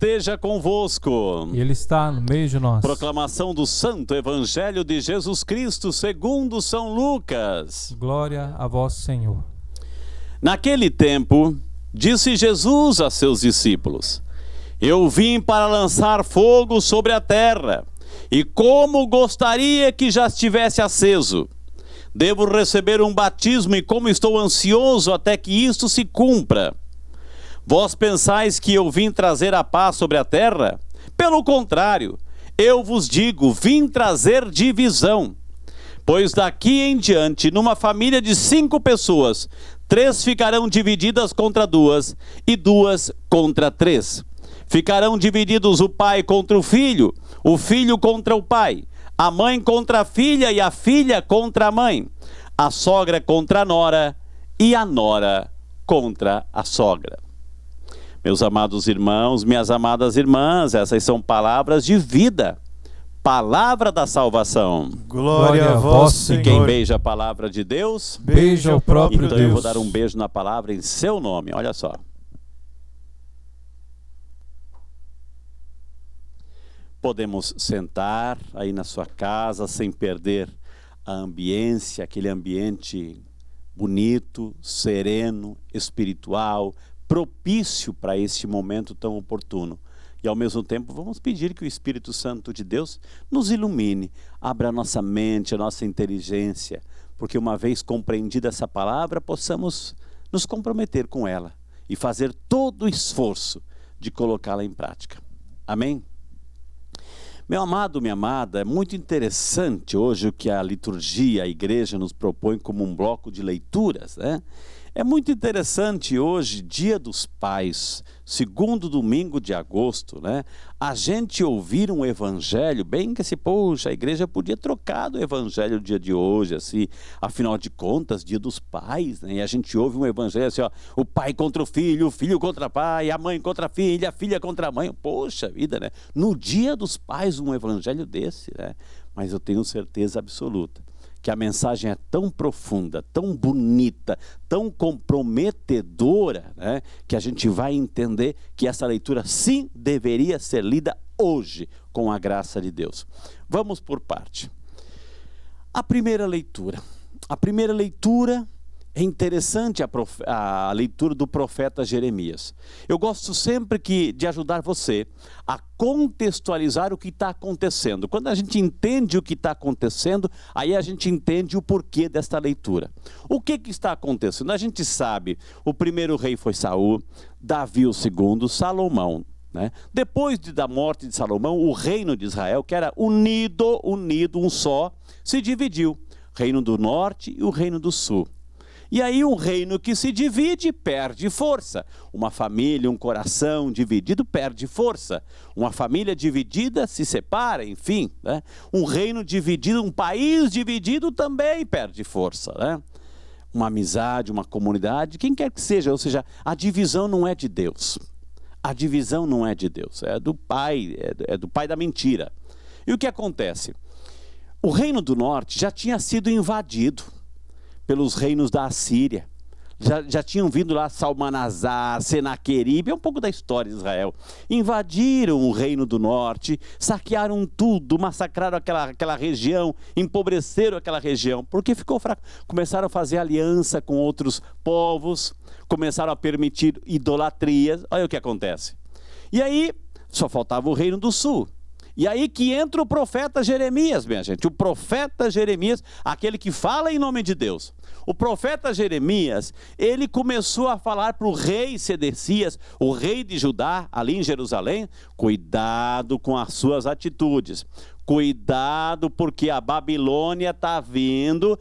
esteja convosco. Ele está no meio de nós. Proclamação do Santo Evangelho de Jesus Cristo segundo São Lucas. Glória a vós, Senhor. Naquele tempo, disse Jesus a seus discípulos: Eu vim para lançar fogo sobre a terra, e como gostaria que já estivesse aceso. Devo receber um batismo, e como estou ansioso até que isto se cumpra. Vós pensais que eu vim trazer a paz sobre a terra? Pelo contrário, eu vos digo, vim trazer divisão. Pois daqui em diante, numa família de 5 pessoas, 3 ficarão divididas contra 2, e 2 contra 3. Ficarão divididos o pai contra o filho contra o pai, a mãe contra a filha e a filha contra a mãe, a sogra contra a nora e a nora contra a sogra. Meus amados irmãos, minhas amadas irmãs, essas são palavras de vida, palavra da salvação. Glória a vós, Senhor. E quem beija a palavra de Deus, beija o próprio então Deus. eu vou dar um beijo na palavra em seu nome, olha só. Podemos sentar aí na sua casa sem perder a ambiência, aquele ambiente bonito, sereno, espiritual, propício para este momento tão oportuno. E ao mesmo tempo vamos pedir que o Espírito Santo de Deus nos ilumine, abra a nossa mente, a nossa inteligência, porque uma vez compreendida essa palavra, possamos nos comprometer com ela e fazer todo o esforço de colocá-la em prática. Amém? Meu amado, minha amada, é muito interessante hoje o que a liturgia, a igreja nos propõe como um bloco de leituras, né? É muito interessante hoje, Dia dos Pais, segundo domingo de agosto, né? A gente ouvir um evangelho, bem que poxa, a igreja podia trocar do evangelho do dia de hoje, assim, afinal de contas, Dia dos Pais, né? E a gente ouve um evangelho assim, ó, o pai contra o filho contra o pai, a mãe contra a filha contra a mãe. Poxa vida, né? No Dia dos Pais, um evangelho desse, né? Mas eu tenho certeza absoluta que a mensagem é tão profunda, tão bonita, tão comprometedora, né, que a gente vai entender que essa leitura sim deveria ser lida hoje, com a graça de Deus. Vamos por parte. A primeira leitura é interessante, a leitura do profeta Jeremias. Eu gosto sempre de ajudar você a contextualizar o que está acontecendo. Quando a gente entende o que está acontecendo, aí a gente entende o porquê desta leitura. O que está acontecendo? A gente sabe, o primeiro rei foi Saul, Davi o segundo, Salomão, né? Depois da morte de Salomão, o reino de Israel, que era unido, um só, se dividiu. Reino do norte e o reino do sul. E aí um reino que se divide perde força. Uma família, um coração dividido perde força. Uma família dividida se separa, enfim, né? Um reino dividido, um país dividido também perde força, né? Uma amizade, uma comunidade, quem quer que seja, ou seja, a divisão não é de Deus. A divisão não é de Deus, é do pai da mentira. E o que acontece? O reino do norte já tinha sido invadido pelos reinos da Assíria. Já tinham vindo lá Salmanasar, Senaqueribe, é um pouco da história de Israel. Invadiram o reino do norte, saquearam tudo, massacraram aquela região, empobreceram aquela região, porque ficou fraco. Começaram a fazer aliança com outros povos, começaram a permitir idolatrias. Olha o que acontece. E aí, só faltava o reino do sul. E aí que entra o profeta Jeremias, minha gente. O profeta Jeremias, aquele que fala em nome de Deus. O profeta Jeremias, ele começou a falar para o rei Sedecias, o rei de Judá, ali em Jerusalém, cuidado com as suas atitudes. Cuidado, porque a Babilônia está vindo,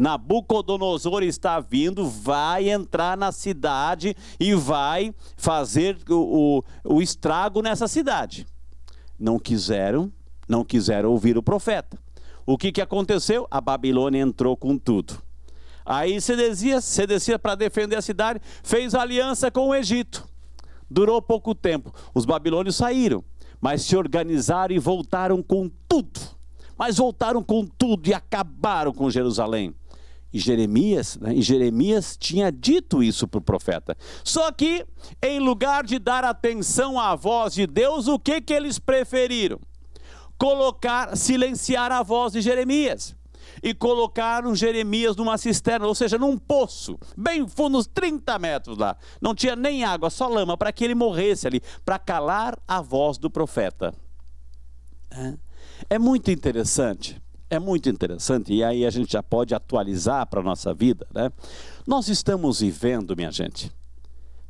Nabucodonosor está vindo, vai entrar na cidade e vai fazer o estrago nessa cidade. Não quiseram ouvir o profeta. O que aconteceu? A Babilônia entrou com tudo. Aí Sedecias, para defender a cidade, fez aliança com o Egito. Durou pouco tempo. Os babilônios saíram, mas se organizaram e voltaram com tudo. Mas voltaram com tudo e acabaram com Jerusalém. E Jeremias tinha dito isso para o profeta. Só que, em lugar de dar atenção à voz de Deus, o que eles preferiram? Silenciar a voz de Jeremias. E colocaram Jeremias numa cisterna, ou seja, num poço, bem fundo, uns 30 metros lá. Não tinha nem água, só lama, para que ele morresse ali, para calar a voz do profeta. É muito interessante. É muito interessante, e aí a gente já pode atualizar para a nossa vida, né? Nós estamos vivendo, minha gente,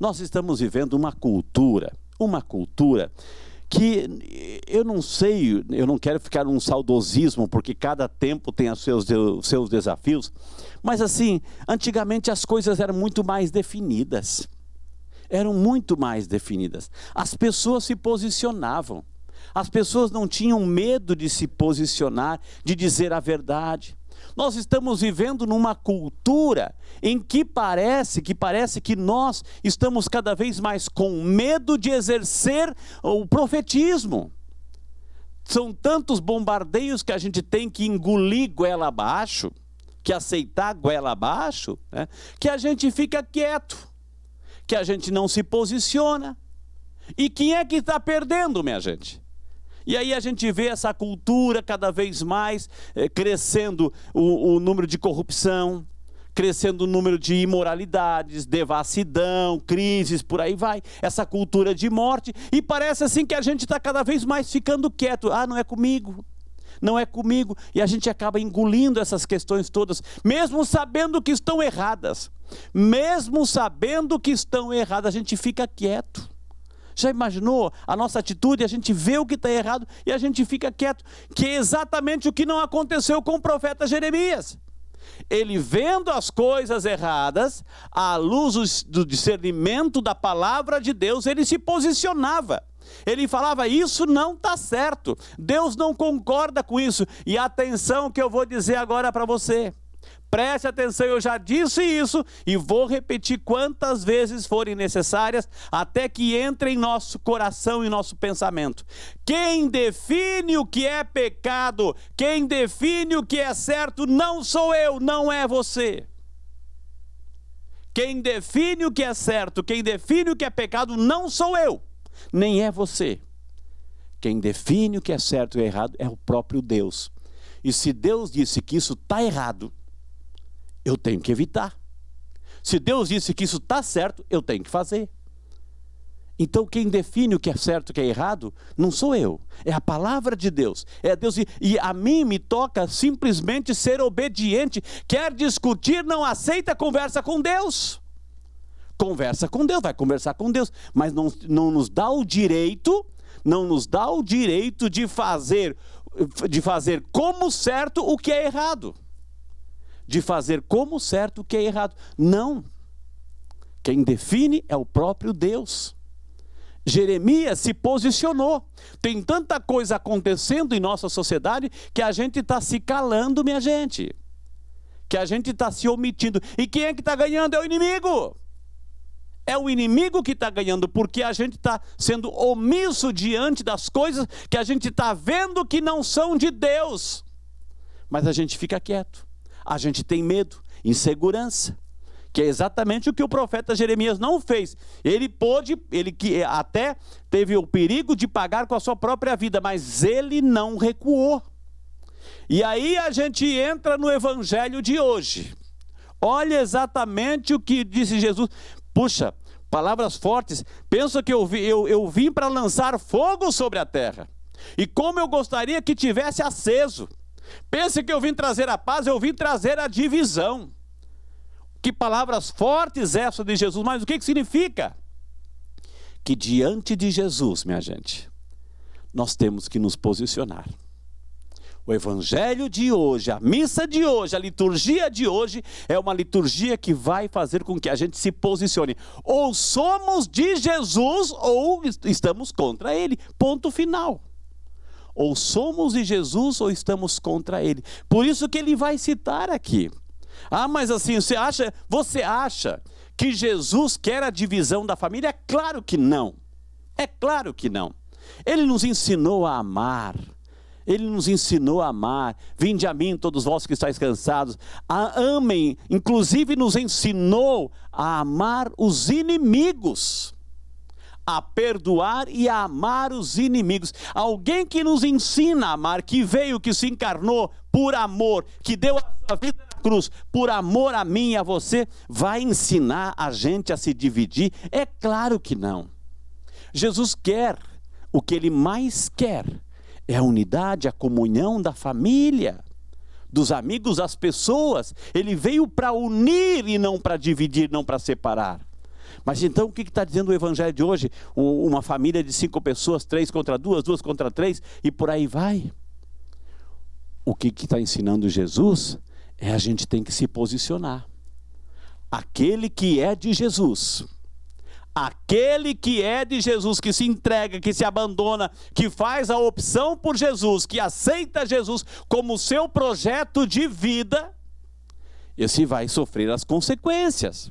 nós estamos vivendo uma cultura que eu não sei, eu não quero ficar num saudosismo, porque cada tempo tem os seus desafios, mas assim, antigamente as coisas eram muito mais definidas, as pessoas se posicionavam. As pessoas não tinham medo de se posicionar, de dizer a verdade. Nós estamos vivendo numa cultura em que parece que nós estamos cada vez mais com medo de exercer o profetismo. São tantos bombardeios que a gente tem que engolir goela abaixo, que aceitar goela abaixo, né? Que a gente fica quieto, que a gente não se posiciona. E quem é que está perdendo, minha gente? E aí a gente vê essa cultura cada vez mais crescendo o número de corrupção, crescendo o número de imoralidades, devassidão, crises, por aí vai. Essa cultura de morte, e parece assim que a gente está cada vez mais ficando quieto. Não é comigo, não é comigo. E a gente acaba engolindo essas questões todas, mesmo sabendo que estão erradas. A gente fica quieto. Já imaginou a nossa atitude? A gente vê o que está errado e a gente fica quieto. Que é exatamente o que não aconteceu com o profeta Jeremias. Ele, vendo as coisas erradas, à luz do discernimento da palavra de Deus, ele se posicionava. Ele falava: isso não está certo, Deus não concorda com isso. E atenção que eu vou dizer agora para você. Preste atenção, eu já disse isso e vou repetir quantas vezes forem necessárias até que entre em nosso coração e nosso pensamento. Quem define o que é pecado, quem define o que é certo, não sou eu, não é você. Quem define o que é certo, quem define o que é pecado, não sou eu, nem é você. Quem define o que é certo e errado é o próprio Deus. E se Deus disse que isso está errado, eu tenho que evitar. Se Deus disse que isso está certo, eu tenho que fazer. Então quem define o que é certo e o que é errado, não sou eu, é a palavra de Deus. É Deus, e a mim me toca simplesmente ser obediente. Quer discutir, não aceita, conversa com Deus. Conversa com Deus, vai conversar com Deus. Mas não nos dá o direito, de fazer como certo o que é errado. Não. Quem define é o próprio Deus. Jeremias se posicionou. Tem tanta coisa acontecendo em nossa sociedade que a gente está se calando, minha gente. Que a gente está se omitindo. E quem é que está ganhando? É o inimigo. É o inimigo que está ganhando, porque a gente está sendo omisso diante das coisas que a gente está vendo que não são de Deus. Mas a gente fica quieto. A gente tem medo, insegurança, que é exatamente o que o profeta Jeremias não fez. Ele que até teve o perigo de pagar com a sua própria vida, mas ele não recuou. E aí a gente entra no evangelho de hoje. Olha exatamente o que disse Jesus. Puxa, palavras fortes. Pensa que eu vim para lançar fogo sobre a terra. E como eu gostaria que tivesse aceso. Pense que eu vim trazer a paz, eu vim trazer a divisão. Que palavras fortes essas de Jesus, mas o que significa? Que diante de Jesus, minha gente, nós temos que nos posicionar. O evangelho de hoje, a missa de hoje, a liturgia de hoje é uma liturgia que vai fazer com que a gente se posicione. Ou somos de Jesus ou estamos contra ele. Ponto final. Ou somos de Jesus ou estamos contra ele. Por isso que ele vai citar aqui. Mas assim, você acha que Jesus quer a divisão da família? É claro que não. É claro que não. Ele nos ensinou a amar. Ele nos ensinou a amar. Vinde a mim, todos vós que estáis cansados. Amem. Inclusive nos ensinou a amar os inimigos. A perdoar e a amar os inimigos. Alguém que nos ensina a amar, que veio, que se encarnou por amor, que deu a sua vida na cruz, por amor a mim e a você, vai ensinar a gente a se dividir? É claro que não. Jesus quer, o que Ele mais quer, é a unidade, a comunhão da família, dos amigos, das pessoas. Ele veio para unir e não para dividir, não para separar. Mas então o que está dizendo o Evangelho de hoje? Uma família de 5 pessoas, 3 contra 2, 2 contra 3, e por aí vai. O que está ensinando Jesus é a gente tem que se posicionar. Aquele que é de Jesus, aquele que é de Jesus, que se entrega, que se abandona, que faz a opção por Jesus, que aceita Jesus como seu projeto de vida, esse vai sofrer as consequências.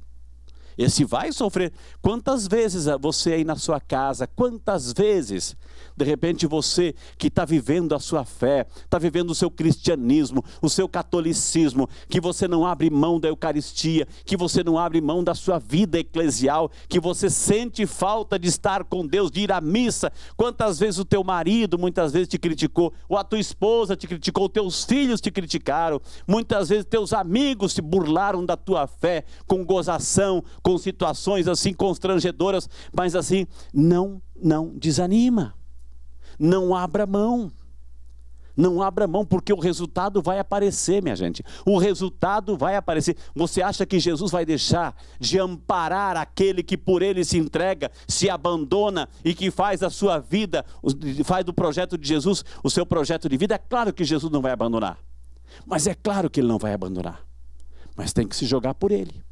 Esse vai sofrer. Quantas vezes você aí na sua casa, quantas vezes, de repente você que está vivendo a sua fé, está vivendo o seu cristianismo, o seu catolicismo, que você não abre mão da Eucaristia, que você não abre mão da sua vida eclesial, que você sente falta de estar com Deus, de ir à missa. Quantas vezes o teu marido muitas vezes te criticou, ou a tua esposa te criticou, teus filhos te criticaram, muitas vezes teus amigos se burlaram da tua fé, com gozação, com situações assim constrangedoras, mas assim, não desanima, não abra mão, porque o resultado vai aparecer, minha gente, o resultado vai aparecer. Você acha que Jesus vai deixar de amparar aquele que por ele se entrega, se abandona e que faz a sua vida, faz do projeto de Jesus o seu projeto de vida? É claro que Jesus não vai abandonar, mas é claro que ele não vai abandonar, mas tem que se jogar por ele.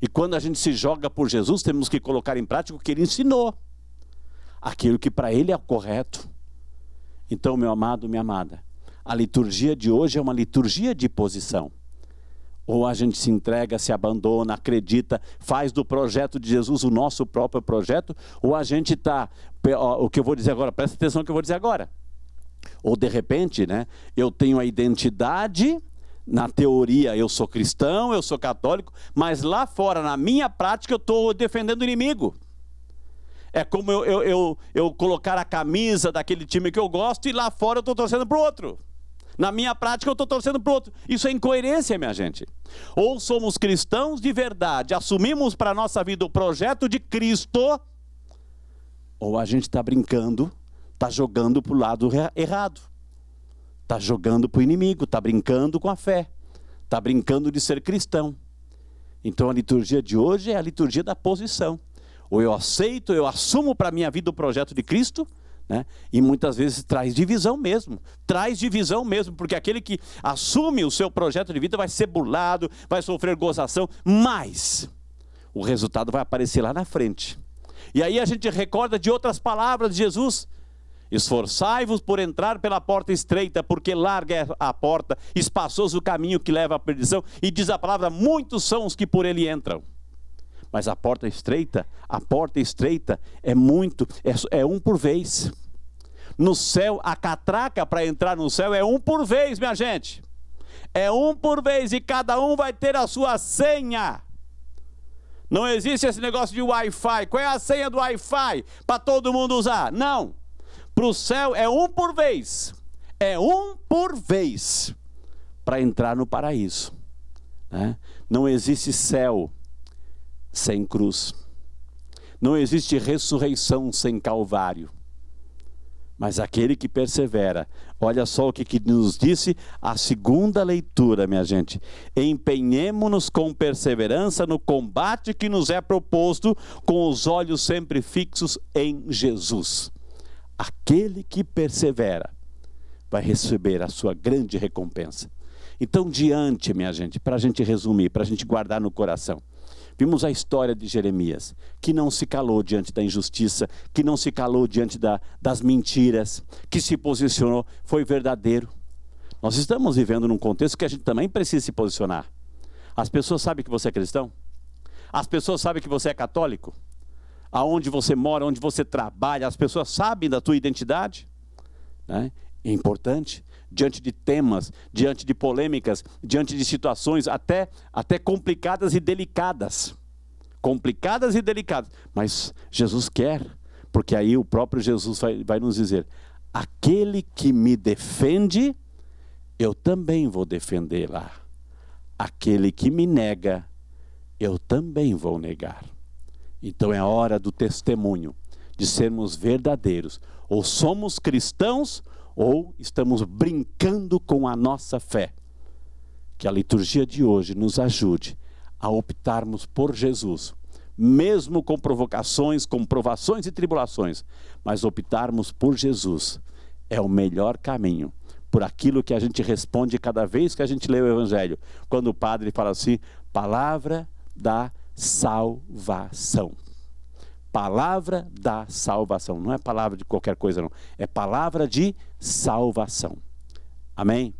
E quando a gente se joga por Jesus, temos que colocar em prática o que ele ensinou, aquilo que para ele é o correto. Então, meu amado, minha amada, a liturgia de hoje é uma liturgia de posição. Ou a gente se entrega, se abandona, acredita, faz do projeto de Jesus o nosso próprio projeto, ou a gente está, o que eu vou dizer agora, presta atenção no que eu vou dizer agora. Ou de repente, né, eu tenho a identidade. Na teoria eu sou cristão, eu sou católico, mas lá fora, na minha prática, eu estou defendendo o inimigo. É como eu colocar a camisa daquele time que eu gosto e lá fora eu estou torcendo para o outro. Na minha prática eu estou torcendo para o outro. Isso é incoerência, minha gente. Ou somos cristãos de verdade, assumimos para a nossa vida o projeto de Cristo, ou a gente está brincando, está jogando para o lado errado. Está jogando para o inimigo, está brincando com a fé, está brincando de ser cristão. Então a liturgia de hoje é a liturgia da posição. Ou eu aceito, eu assumo para a minha vida o projeto de Cristo, né? E muitas vezes traz divisão mesmo, porque aquele que assume o seu projeto de vida vai ser burlado, vai sofrer gozação, mas o resultado vai aparecer lá na frente. E aí a gente recorda de outras palavras de Jesus: esforçai-vos por entrar pela porta estreita, porque larga é a porta, espaçoso o caminho que leva à perdição, e diz a palavra, muitos são os que por ele entram. Mas a porta estreita é um por vez. No céu, a catraca para entrar no céu é um por vez, minha gente. É um por vez, e cada um vai ter a sua senha. Não existe esse negócio de Wi-Fi. Qual é a senha do Wi-Fi para todo mundo usar? Não. Para o céu é um por vez. É um por vez para entrar no paraíso, né? Não existe céu sem cruz. Não existe ressurreição sem Calvário. Mas aquele que persevera, olha só o que nos disse a segunda leitura, minha gente. Empenhemo-nos com perseverança no combate que nos é proposto, com os olhos sempre fixos em Jesus. Aquele que persevera vai receber a sua grande recompensa. Então, diante, minha gente, para a gente resumir, para a gente guardar no coração, vimos a história de Jeremias, que não se calou diante da injustiça, que não se calou diante das mentiras, que se posicionou, foi verdadeiro. Nós estamos vivendo num contexto que a gente também precisa se posicionar. As pessoas sabem que você é cristão? As pessoas sabem que você é católico? Aonde você mora, onde você trabalha, as pessoas sabem da tua identidade, né? É importante. Diante de temas, diante de polêmicas, diante de situações até complicadas e delicadas. Complicadas e delicadas. Mas Jesus quer, porque aí o próprio Jesus vai nos dizer: aquele que me defende, eu também vou defendê-la. Aquele que me nega, eu também vou negar. Então é a hora do testemunho, de sermos verdadeiros. Ou somos cristãos, ou estamos brincando com a nossa fé. Que a liturgia de hoje nos ajude a optarmos por Jesus, mesmo com provocações, com provações e tribulações, mas optarmos por Jesus é o melhor caminho. Por aquilo que a gente responde cada vez que a gente lê o Evangelho. Quando o padre fala assim, palavra da salvação. Palavra da salvação. Não é palavra de qualquer coisa, não. É palavra de salvação. Amém?